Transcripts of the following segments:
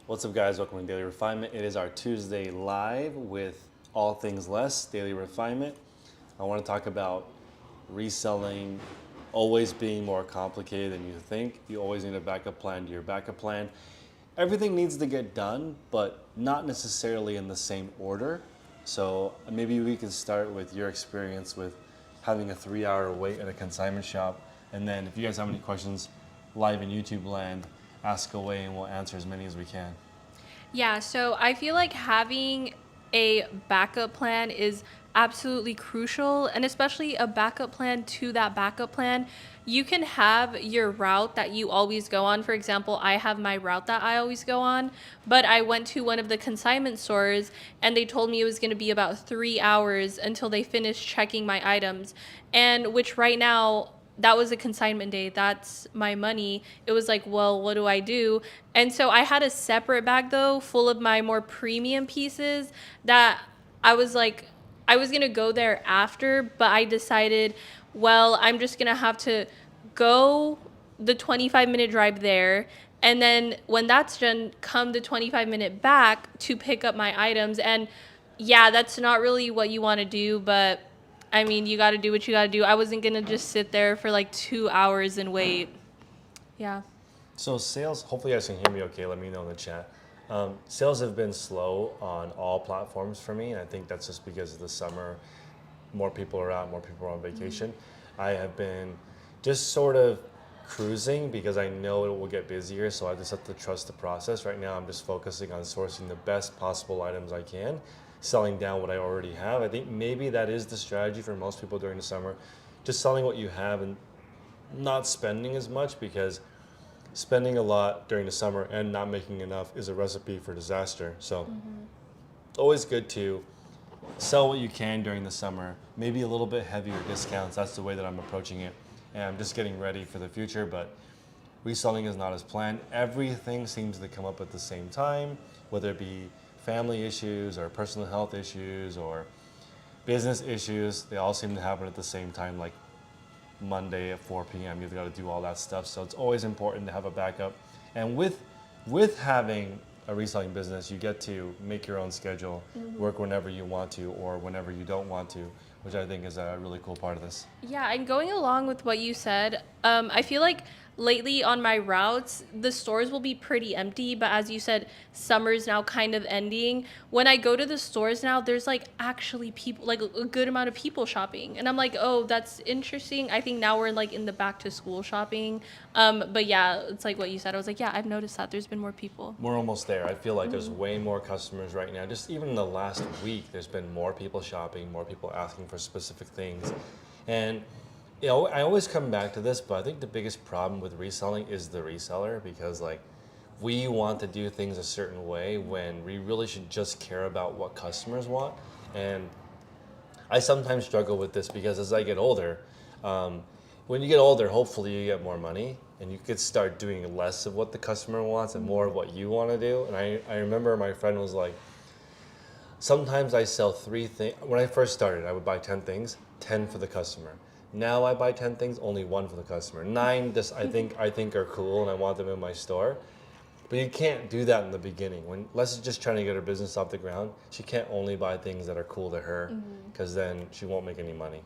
What's up, guys? Welcome to Daily Refinement. It is our Tuesday live with All Things Less, Daily Refinement. I want to talk about reselling always being more complicated than you think. You always need a backup plan to your backup plan. Everything needs to get done, but not necessarily in the same order. So maybe we can start with your experience with having a 3-hour wait at a consignment shop. And then if you guys have any questions live in YouTube land, ask away and we'll answer as many as we can. Yeah, so I feel like having a backup plan is absolutely crucial, and especially a backup plan to that backup plan. You can have your route that you always go on. For example, I have my route that I always go on, but I went to one of the consignment stores and they told me it was going to be about 3 hours until they finished checking my items, and which right now that was a consignment day. That's my money. It was like, well, what do I do? And so I had a separate bag though, full of my more premium pieces that I was like, I was going to go there after, but I decided, well, I'm just going to have to go the 25-minute drive there. And then when that's done, come the 25-minute back to pick up my items. And yeah, that's not really what you want to do, but I mean, you got to do what you got to do. I wasn't going to just sit there for like 2 hours and wait. Yeah. So sales, hopefully you guys can hear me okay, let me know in the chat. Sales have been slow on all platforms for me, and I think that's just because of the summer. More people are out, more people are on vacation. I have been just sort of cruising because I know it will get busier, so I just have to trust the process. Right now I'm just focusing on sourcing the best possible items I can, selling down what I already have. I think maybe that is the strategy for most people during the summer, just selling what you have and not spending as much, because spending a lot during the summer and not making enough is a recipe for disaster. So it's always good to sell what you can during the summer, maybe a little bit heavier discounts. That's the way that I'm approaching it. And I'm just getting ready for the future, but reselling is not as planned. Everything seems to come up at the same time, whether it be family issues or personal health issues or business issues. They all seem to happen at the same time, like Monday at 4 p.m. You've got to do all that stuff. So it's always important to have a backup. And with having a reselling business, you get to make your own schedule, work whenever you want to or whenever you don't want to, which I think is a really cool part of this. Yeah, and going along with what you said, I feel like lately on my routes, the stores will be pretty empty. But as you said, summer's now kind of ending. When I go to the stores now, there's like actually people, like a good amount of people shopping. And I'm like, oh, that's interesting. I think now we're like in the back to school shopping. But yeah, it's like what you said. I was like, yeah, I've noticed that there's been more people. We're almost there. I feel like there's way more customers right now. Just even in the last week, there's been more people shopping, more people asking for specific things. And you know, I always come back to this, but I think the biggest problem with reselling is the reseller, because like we want to do things a certain way when we really should just care about what customers want. And I sometimes struggle with this because as I get older, when you get older, hopefully you get more money and you could start doing less of what the customer wants and more of what you want to do. And I remember my friend was like, sometimes I sell 3 things. When I first started, I would buy 10 things, 10 for the customer. Now I buy 10 things, only 1 for the customer. 9 just I think are cool and I want them in my store. But you can't do that in the beginning. When Les is just trying to get her business off the ground, she can't only buy things that are cool to her, because then she won't make any money.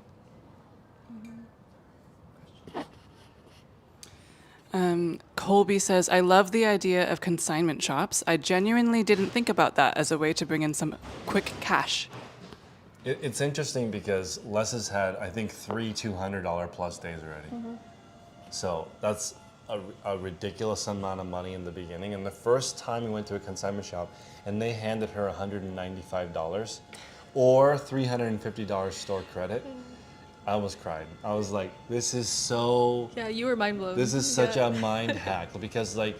Colby says, I love the idea of consignment shops. I genuinely didn't think about that as a way to bring in some quick cash. It's interesting because Les has had, I think, 3 $200 plus days already. So that's a ridiculous amount of money in the beginning. And the first time we went to a consignment shop and they handed her $195 or $350 store credit, I almost cried. I was like, this is so... Yeah, you were mind blown. This is such a mind hack, because like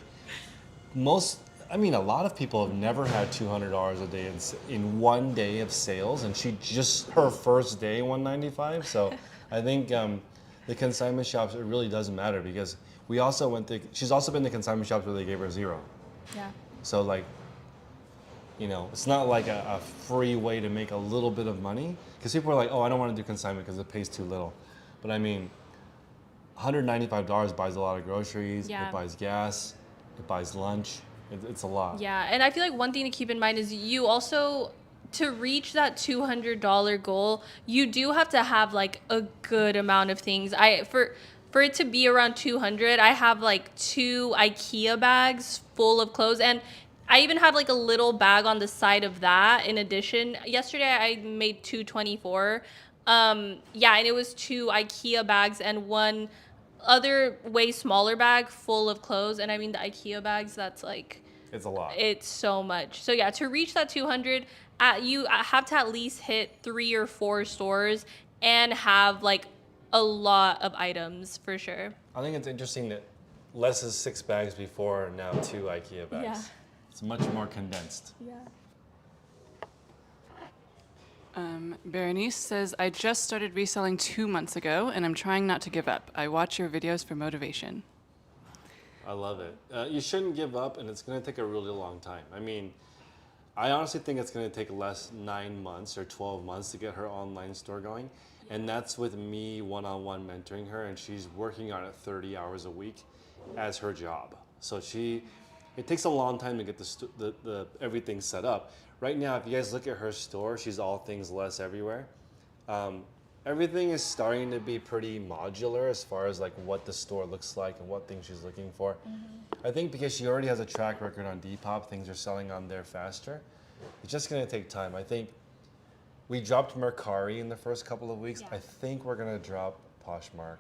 a lot of people have never had $200 a day in one day of sales, and she just, her first day, $195. So I think the consignment shops, it really doesn't matter, because she's also been to consignment shops where they gave her 0. Yeah. So like, it's not like a free way to make a little bit of money, because people are like, oh, I don't want to do consignment because it pays too little. But I mean, $195 buys a lot of groceries, Yeah. it buys gas, it buys lunch. It's a lot. Yeah, and I feel like one thing to keep in mind is you also, to reach that $200 goal, you do have to have like a good amount of things. For it to be around 200, I have like 2 IKEA bags full of clothes, and I even have like a little bag on the side of that in addition. Yesterday I made 224. Yeah, and it was 2 IKEA bags and one other way smaller bag full of clothes. And I mean the IKEA bags, that's like, It's a lot. it's so much. So yeah, to reach that 200, you have to at least hit 3 or 4 stores and have like a lot of items for sure. I think it's interesting that less is 6 bags before, now 2 IKEA bags. Yeah. It's much more condensed. Yeah. Berenice says, I just started reselling 2 months ago, and I'm trying not to give up. I watch your videos for motivation. I love it. You shouldn't give up, and it's going to take a really long time. I mean, I honestly think it's going to take less 9 months or 12 months to get her online store going. And that's with me one-on-one mentoring her, and she's working on it 30 hours a week as her job. So it takes a long time to get the everything set up. Right now, if you guys look at her store, she's all things less everywhere. Everything is starting to be pretty modular as far as like what the store looks like and what things she's looking for. I think because she already has a track record on Depop, things are selling on there faster. It's just going to take time. I think we dropped Mercari in the first couple of weeks. Yeah. I think we're going to drop Poshmark.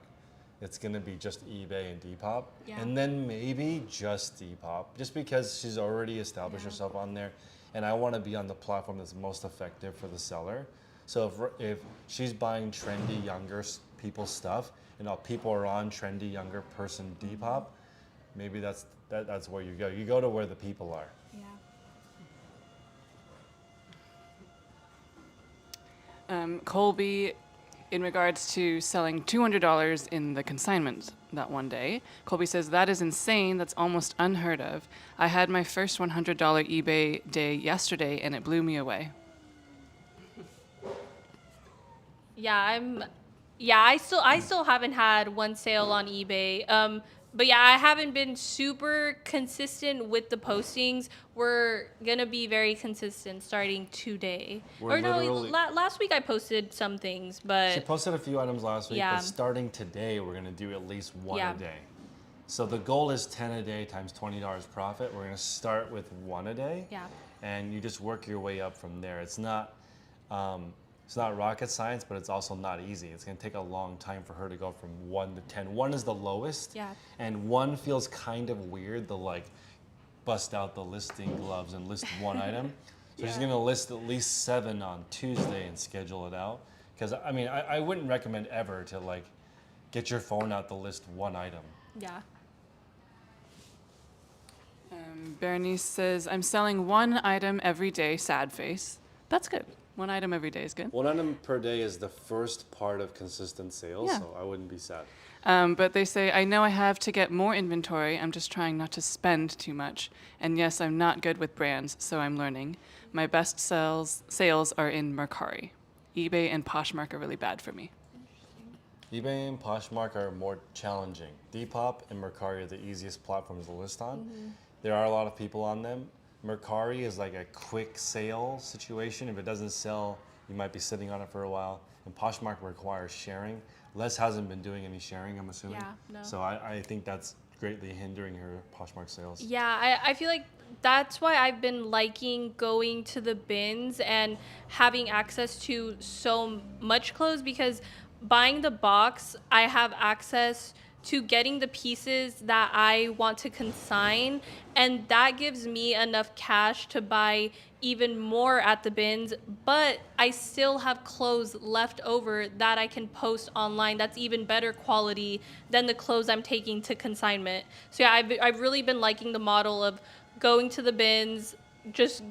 It's going to be just eBay and Depop. Yeah. And then maybe just Depop, just because she's already established herself on there. And I want to be on the platform that's most effective for the seller. So if she's buying trendy younger people's stuff, and all people are on trendy younger person Depop, maybe that's where you go. You go to where the people are. Yeah. Colby, in regards to selling $200 in the consignment that one day, Colby says, that is insane. That's almost unheard of. I had my first $100 eBay day yesterday, and it blew me away. Yeah, I still haven't had one sale on eBay. But yeah, I haven't been super consistent with the postings. We're gonna be very consistent starting today. Last week I posted some things, but She posted a few items last week, Yeah. but starting today, we're gonna do at least one Yeah. a day. So the goal is 10 a day times $20 profit. We're gonna start with 1 a day. Yeah. And you just work your way up from there. It's not rocket science, but it's also not easy. It's gonna take a long time for her to go from 1 to 10. 1 is the lowest. Yeah. And 1 feels kind of weird, the like bust out the listing gloves and list one item. So she's gonna list at least 7 on Tuesday and schedule it out. Because I mean, I wouldn't recommend ever to like get your phone out to list one item. yeah. Berenice says, I'm selling 1 item every day, sad face. That's good. 1 item every day is good. 1 item per day is the first part of consistent sales, Yeah. so I wouldn't be sad. But they say, I know I have to get more inventory. I'm just trying not to spend too much. And yes, I'm not good with brands, so I'm learning. My best sales are in Mercari. eBay and Poshmark are really bad for me. eBay and Poshmark are more challenging. Depop and Mercari are the easiest platforms to list on. There are a lot of people on them. Mercari is like a quick sale situation. If it doesn't sell, you might be sitting on it for a while. And Poshmark requires sharing. Les hasn't been doing any sharing, I'm assuming. Yeah, no. So I think that's greatly hindering her Poshmark sales. Yeah, I feel like that's why I've been liking going to the bins and having access to so much clothes, because buying the box, I have access to getting the pieces that I want to consign, and that gives me enough cash to buy even more at the bins, but I still have clothes left over that I can post online that's even better quality than the clothes I'm taking to consignment. So yeah, I've really been liking the model of going to the bins, just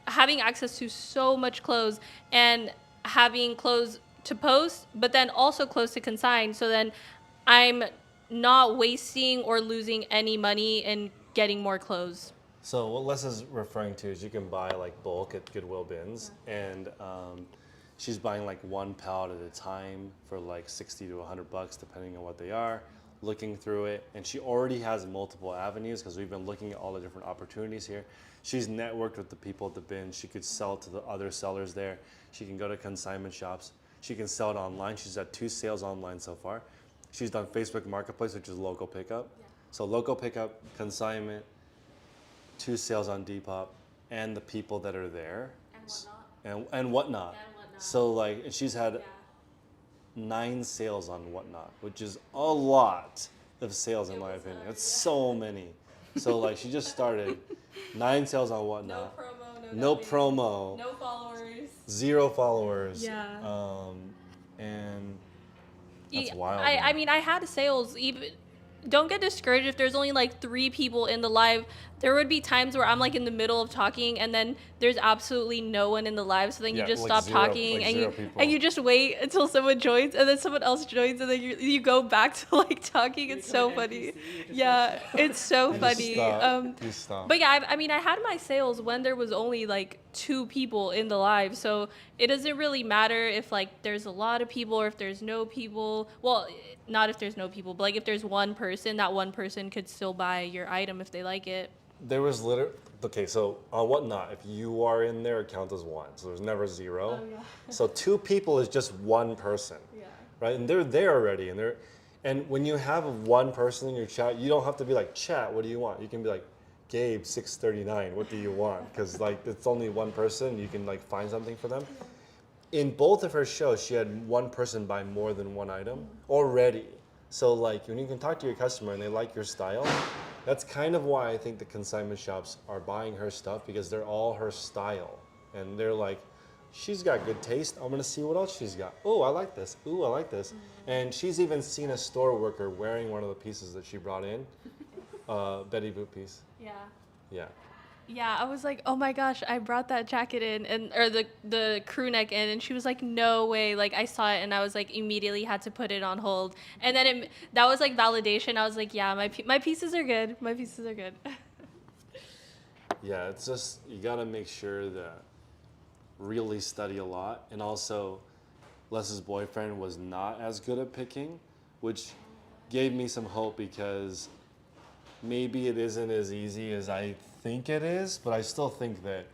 having access to so much clothes and having clothes to post, but then also clothes to consign. So then I'm not wasting or losing any money in getting more clothes. So what Les is referring to is you can buy like bulk at Goodwill bins, and she's buying like 1 pallet at a time for like $60 to $100 depending on what they are. looking through it, and she already has multiple avenues because we've been looking at all the different opportunities here. She's networked with the people at the bin. She could sell to the other sellers there. She can go to consignment shops. She can sell it online. She's had 2 sales online so far. She's done Facebook Marketplace, which is local pickup. Yeah. So local pickup, consignment, 2 sales on Depop, and the people that are there. And whatnot. So like, and she's had 9 sales on Whatnot, which is a lot of sales in my opinion. It's so many. So like, she just started 9 sales on Whatnot. No promo. No followers. 0 followers. Yeah. And that's wild. I mean, I had sales even. Don't get discouraged if there's only like 3 people in the live. There would be times where I'm like in the middle of talking and then there's absolutely no one in the live. So then you just like stop talking like and you just wait until someone joins and then someone else joins and then you go back to like talking. It's so funny. Yeah, it's so funny. You stop. But yeah, I mean, I had my sales when there was only like 2 people in the live. So it doesn't really matter if like there's a lot of people or if there's no people. Well, not if there's no people, but like if there's one person, that one person could still buy your item if they like it. There was okay, so on Whatnot, if you are in there, it counts as 1. So there's never 0. Oh, yeah. So 2 people is just 1 person. Yeah. Right? And they're there already. And when you have 1 person in your chat, you don't have to be like, chat, what do you want? You can be like, Gabe, 639, what do you want? Because like it's only 1 person, you can like find something for them. In both of her shows, she had 1 person buy more than 1 item already. So like when you can talk to your customer and they like your style, that's kind of why I think the consignment shops are buying her stuff, because they're all her style. And they're like, she's got good taste. I'm gonna see what else she's got. Oh, I like this. Ooh, I like this. And she's even seen a store worker wearing one of the pieces that she brought in, Betty Boop piece. Yeah. Yeah. Yeah, I was like, oh my gosh, I brought that jacket in or the crew neck in, and she was like, no way. Like I saw it and I was like immediately had to put it on hold. And then that was like validation. I was like, yeah, my pieces are good. My pieces are good. Yeah, it's just, you gotta make sure that really study a lot. And also, Les's boyfriend was not as good at picking, which gave me some hope, because maybe it isn't as easy as I think it is, but I still think that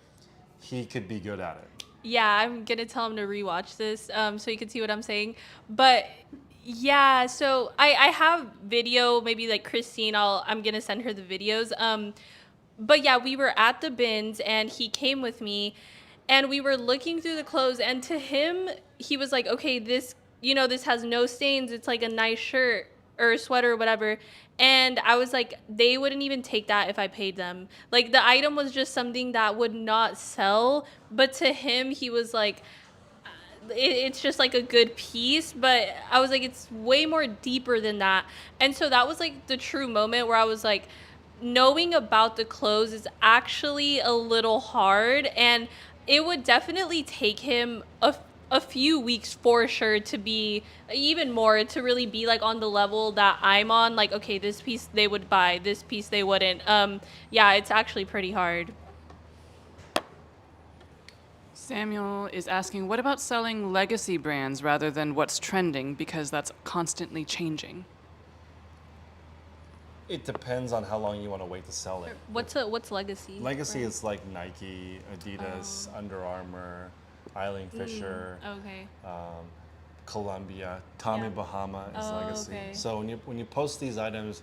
he could be good at it. Yeah, I'm gonna tell him to rewatch this so you can see what I'm saying. But yeah, so I have video, maybe like Christine, I'm gonna send her the videos. But yeah, we were at the bins and he came with me and we were looking through the clothes, and to him, he was like, okay, this has no stains. It's like a nice shirt or sweater or whatever. And I was like, they wouldn't even take that if I paid them. Like the item was just something that would not sell. But to him, he was like, it's just like a good piece. But I was like, it's way more deeper than that. And so that was like the true moment where I was like, knowing about the clothes is actually a little hard. And it would definitely take him a few weeks for sure to be even more, to really be like on the level that I'm on. Like, okay, this piece they would buy, this piece they wouldn't. Yeah, it's actually pretty hard. Samuel is asking, what about selling legacy brands rather than what's trending, because that's constantly changing? It depends on how long you want to wait to sell it. What's legacy? Legacy right? is like Nike, Adidas, Under Armour, Eileen Fisher, Okay. Columbia, Tommy Yeah. Bahama is legacy. Okay. So when you post these items,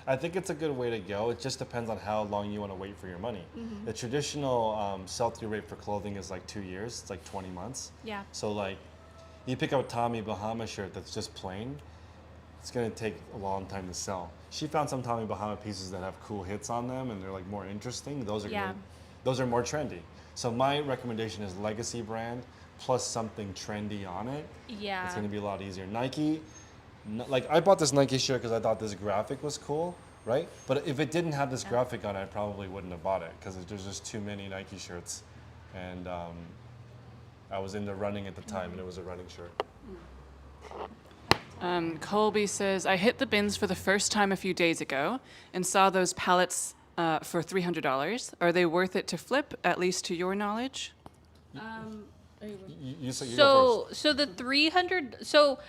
I think it's a good way to go. It just depends on how long you want to wait for your money. Mm-hmm. The traditional sell-through rate for clothing is like 2 years. It's like 20 months. Yeah. So like, you pick up a Tommy Bahama shirt that's just plain, it's gonna take a long time to sell. She found some Tommy Bahama pieces that have cool hits on them and they're like more interesting. Those are more trendy. So my recommendation is legacy brand plus something trendy on it. Yeah. It's gonna be a lot easier. Nike, like I bought this Nike shirt because I thought this graphic was cool, right? But if it didn't have this graphic on it, I probably wouldn't have bought it because there's just too many Nike shirts. And I was into running at the time and it was a running shirt. Colby says, I hit the bins for the first time a few days ago and saw those pallets for $300. Are they worth it to flip, at least to your knowledge? You go first. So the 300. So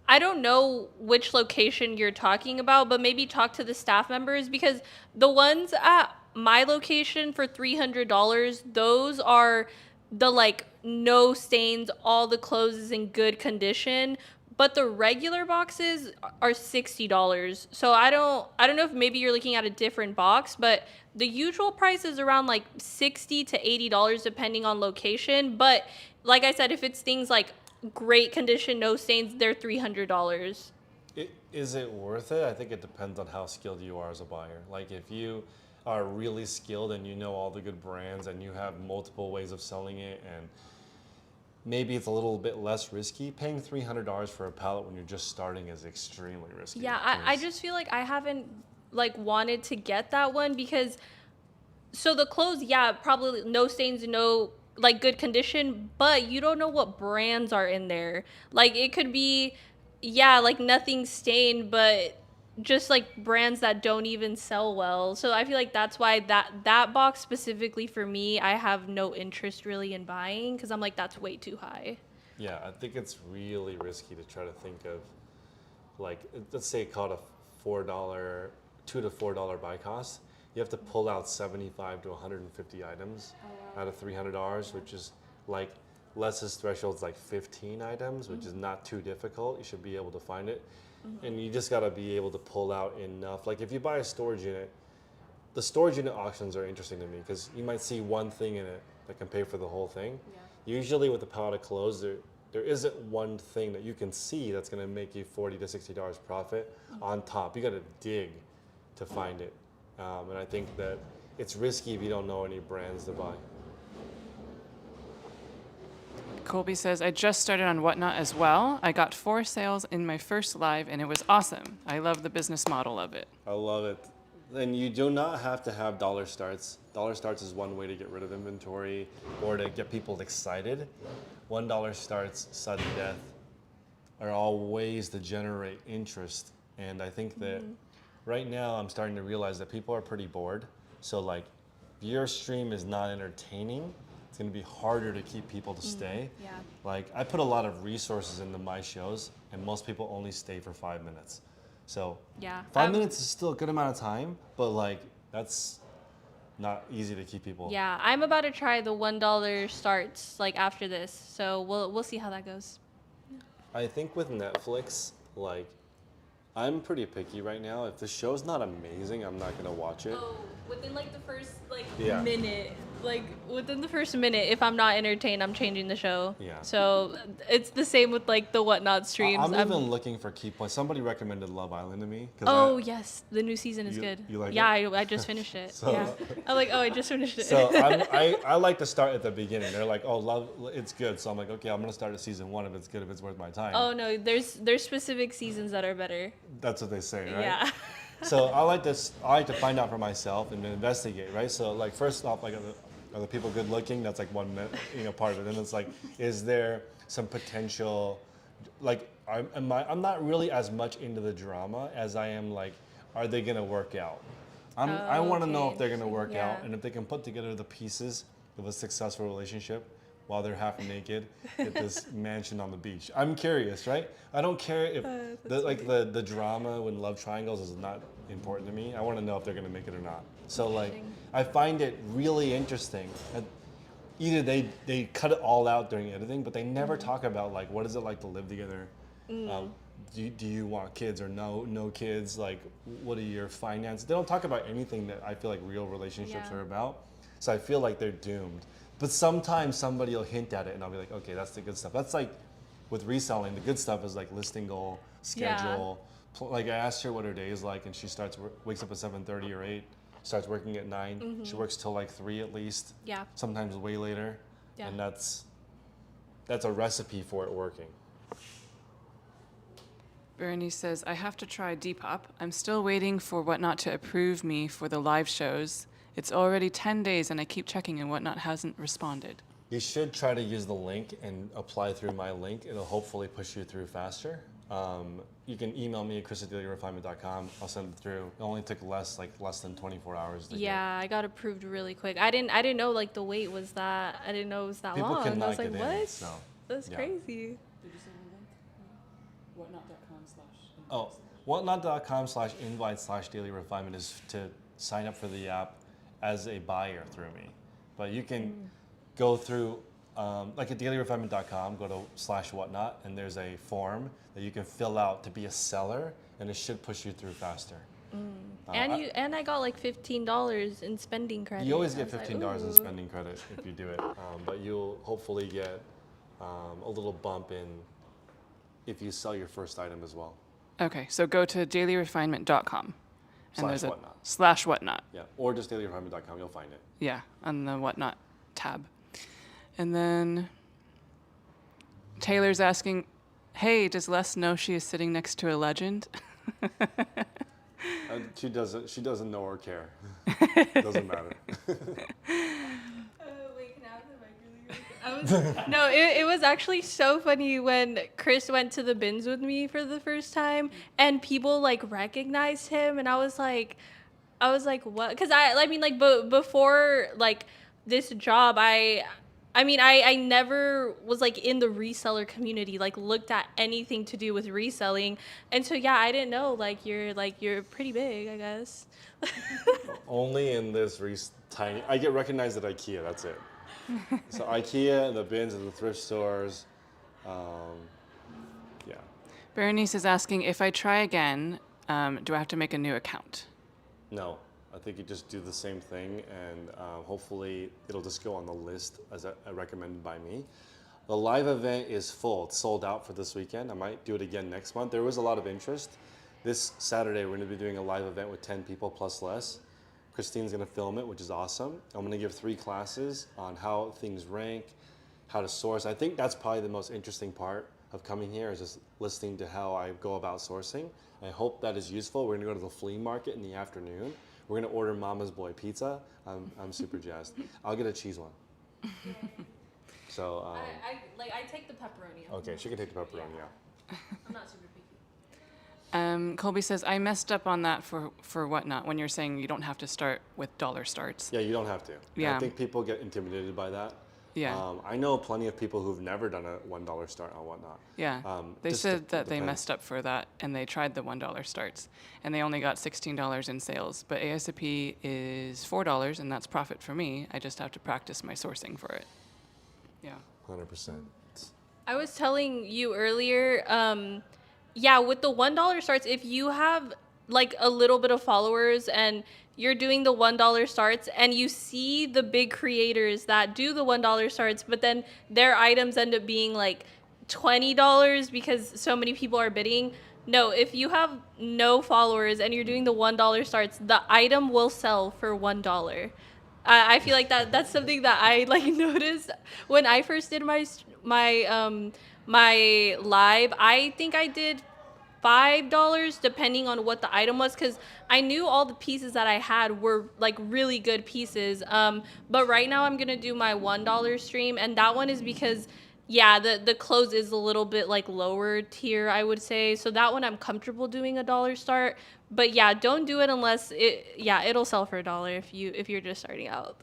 I don't know which location you're talking about, but maybe talk to the staff members, because the ones at my location for $300, those are the like no stains, all the clothes is in good condition. But the regular boxes are $60. So I don't know if maybe you're looking at a different box, but the usual price is around like $60 to $80 depending on location. But like I said, if it's things like great condition, no stains, they're $300. Is it worth it? I think it depends on how skilled you are as a buyer. Like if you are really skilled and you know all the good brands and you have multiple ways of selling it, and maybe it's a little bit less risky. Paying $300 for a pallet when you're just starting is extremely risky. Yeah, I just feel like I haven't like wanted to get that one because so the clothes, yeah, probably no stains, no like good condition, but you don't know what brands are in there. Like it could be, yeah, like nothing stained, but just like brands that don't even sell well. So I feel like that's why that box specifically for me, I have no interest really in buying, because I'm like, that's way too high. Yeah, I think it's really risky to try to think of, like, let's say call it a $4, $2 to $4 buy cost. You have to pull out 75 to 150 items out of $300, which is like Les's threshold is like 15 items, which is not too difficult. You should be able to find it. And you just got to be able to pull out enough. Like if you buy a storage unit, the storage unit auctions are interesting to me because you might see one thing in it that can pay for the whole thing. Yeah. Usually with the pallet of clothes, there isn't one thing that you can see that's going to make you $40 to $60 profit on top. You got to dig to find it. And I think that it's risky if you don't know any brands to buy. Colby says, I just started on Whatnot as well. I got 4 sales in my first live, and it was awesome. I love the business model of it. I love it. And you do not have to have dollar starts. Dollar starts is one way to get rid of inventory or to get people excited. $1 starts, sudden death are all ways to generate interest. And I think that right now I'm starting to realize that people are pretty bored. So like if your stream is not entertaining, it's going to be harder to keep people to stay. Yeah. Like I put a lot of resources into my shows and most people only stay for 5 minutes. So Yeah. 5 minutes is still a good amount of time, but like that's not easy to keep people. Yeah, I'm about to try the $1 starts like after this. So we'll see how that goes. I think with Netflix, like I'm pretty picky right now. If the show's not amazing, I'm not gonna watch it. Oh, within like the first Yeah. minute. Like within the first minute, if I'm not entertained, I'm changing the show. Yeah. So it's the same with like the Whatnot streams. I'm even looking for key points. Somebody recommended Love Island to me. Oh yes, the new season is You- good. you like yeah, it? I just finished it. So- yeah. I'm like, oh, I just finished it. So I like to start at the beginning. They're like, oh, Love, it's good. So I'm like, okay, I'm gonna start at season 1 if it's good, if it's worth my time. Oh no, there's specific seasons that are better. That's what they say, right? Yeah. So I like to find out for myself and investigate, right? So like first off, like are the people good looking? That's like one part of it. Then it's like, is there some potential? Like I'm not really as much into the drama as I am like, are they gonna work out? I want to know okay. if they're gonna work Yeah. out and if they can put together the pieces of a successful relationship while they're half naked at this mansion on the beach. I'm curious, right? I don't care if the drama when love triangles is not important to me. I want to know if they're gonna make it or not. So like, I find it really interesting. Either they cut it all out during editing, but they never talk about like what is it like to live together. Do you want kids or no kids? Like, what are your finances? They don't talk about anything that I feel like real relationships are about. So I feel like they're doomed. But sometimes somebody will hint at it and I'll be like, okay, that's the good stuff. That's like with reselling, the good stuff is like listing goal, schedule. Like I asked her what her day is like and she wakes up at 7:30 or 8, starts working at 9. She works till like 3 at least. Yeah. Sometimes way later. Yeah. And that's a recipe for it working. Bernie says, I have to try Depop. I'm still waiting for Whatnot to approve me for the live shows. It's already 10 days and I keep checking and Whatnot hasn't responded. You should try to use the link and apply through my link. It'll hopefully push you through faster. You can email me at chris@dailyrefinement.com. I'll send it through. It only took less than 24 hours to get. Yeah, I got approved really quick. I didn't know like the wait was that. I didn't know it was that People long. cannot I was like, get what? in. So, That's yeah. crazy. Did you send a link? Whatnot.com. Oh, whatnot.com/invite/daily refinement is to sign up for the app as a buyer through me. But you can go through, like at dailyrefinement.com, go to /whatnot, and there's a form that you can fill out to be a seller, and it should push you through faster. And I got like $15 in spending credit. You always I get was like, $15 in ooh. spending credit if you do it, but you'll hopefully get a little bump in if you sell your first item as well. Okay, so go to dailyrefinement.com. And there's /whatnot. /whatnot. Yeah, or just dailyrefinement.com, you'll find it. Yeah, on the whatnot tab. And then Taylor's asking, hey, does Les know she is sitting next to a legend? She doesn't know or care. Doesn't matter. Wait, can I have the mic really quick? No, it was actually so funny when Chris went to the bins with me for the first time, and people like recognized him, and I was like, what? Because I mean, like, before like this job, I never was like in the reseller community, like looked at anything to do with reselling, and so yeah, I didn't know you're pretty big, I guess. Only in this tiny. I get recognized at IKEA. That's it. So IKEA, the bins, and the thrift stores. Yeah. Berenice is asking, if I try again, do I have to make a new account? No, I think you just do the same thing, and hopefully it'll just go on the list as recommended by me. The live event is full. It's sold out for this weekend. I might do it again next month. There was a lot of interest. This Saturday, we're going to be doing a live event with 10 people plus less. Christine's going to film it, which is awesome. I'm going to give 3 classes on how things rank, how to source. I think that's probably the most interesting part of coming here, is just listening to how I go about sourcing. I hope that is useful. We're going to go to the flea market in the afternoon. We're going to order Mama's Boy pizza. I'm super jazzed. I'll get a cheese one. So I take the pepperoni. okay, she can take the pepperoni. Yeah. I'm not super picky. Colby says, I messed up on that for whatnot, when you're saying you don't have to start with dollar starts. Yeah, you don't have to. Yeah. I think people get intimidated by that. Yeah. I know plenty of people who've never done a $1 start on whatnot. Yeah. They just said that they depends. messed up for that, and they tried the $1 starts, and they only got $16 in sales. But ASAP is $4, and that's profit for me. I just have to practice my sourcing for it. Yeah. 100%. I was telling you earlier, yeah, with the $1 starts, if you have like a little bit of followers and you're doing the $1 starts and you see the big creators that do the $1 starts, but then their items end up being like $20 because so many people are bidding. No, if you have no followers and you're doing the $1 starts, the item will sell for $1. I feel like that's something that I like noticed when I first did my live. I think I did $5 depending on what the item was, because I knew all the pieces that I had were like really good pieces. But right now I'm gonna do my $1 stream, and that one is because the close is a little bit like lower tier, I would say. So that one I'm comfortable doing $1 start. But yeah, don't do it unless it'll sell for $1 if you're just starting out.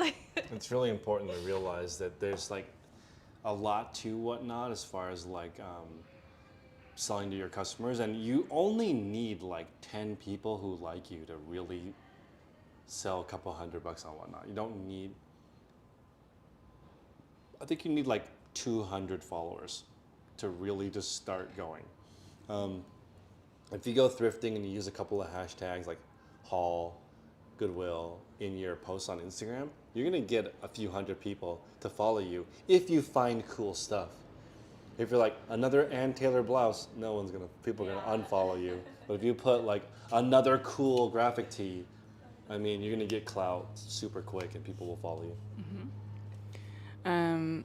It's really important to realize that there's like a lot to whatnot as far as like selling to your customers, and you only need like 10 people who like you to really sell a couple $100 on whatnot. You don't need, I think you need like 200 followers to really just start going. If you go thrifting and you use a couple of hashtags like haul, Goodwill in your posts on Instagram, you're gonna get a few hundred people to follow you if you find cool stuff. If you're like another Ann Taylor blouse, people are gonna unfollow you. But if you put like another cool graphic tee, I mean, you're gonna get clout super quick and people will follow you. Mm-hmm.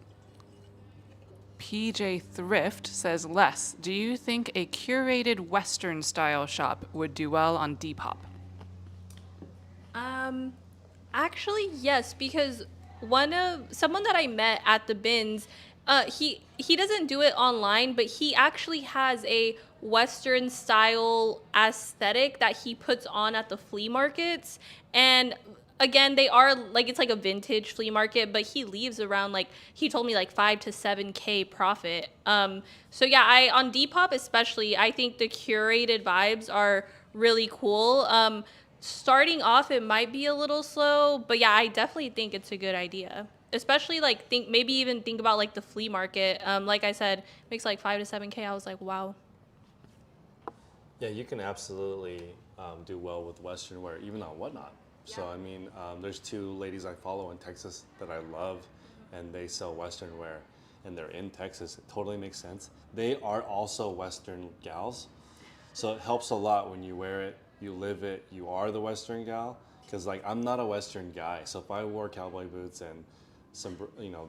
PJ Thrift says, Les, do you think a curated Western style shop would do well on Depop? Actually, yes, because someone that I met at the bins, he doesn't do it online, but he actually has a Western style aesthetic that he puts on at the flea markets. And again, they are like, it's like a vintage flea market, but he leaves around like, he told me like 5 to 7K profit. So yeah, on Depop especially, I think the curated vibes are really cool. Starting off, it might be a little slow, but yeah, I definitely think it's a good idea. Especially like maybe even think about like the flea market. Like I said, makes like 5 to 7K. I was like, wow. Yeah, you can absolutely do well with Western wear, even on Whatnot. So I mean, there's 2 ladies I follow in Texas that I love, and they sell Western wear, and they're in Texas. It totally makes sense. They are also Western gals, so it helps a lot when you wear it, you live it, you are the Western gal. Because like I'm not a Western guy, so if I wore cowboy boots and some,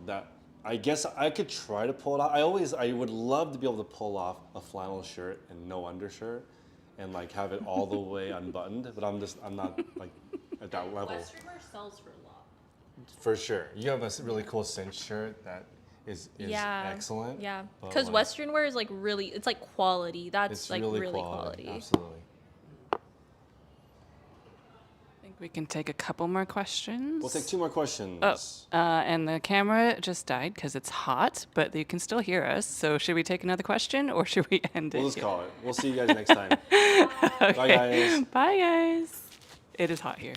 that, I guess I could try to pull it off. I would love to be able to pull off a flannel shirt and no undershirt, and like have it all the way unbuttoned. But I'm not like at that level. Western wear sells for a lot. For sure, you have a really cool cinch shirt that is excellent. Yeah, but, because like, Western wear is like really, it's like quality. That's it's like really, really quality. quality. Absolutely. I think we can take a couple more questions. We'll take 2 more questions. Oh, and the camera just died because it's hot, but you can still hear us. So should we take another question or should we end it? We'll just here? call it. We'll see you guys next time. Okay. Bye, guys. Bye, guys. It is hot here.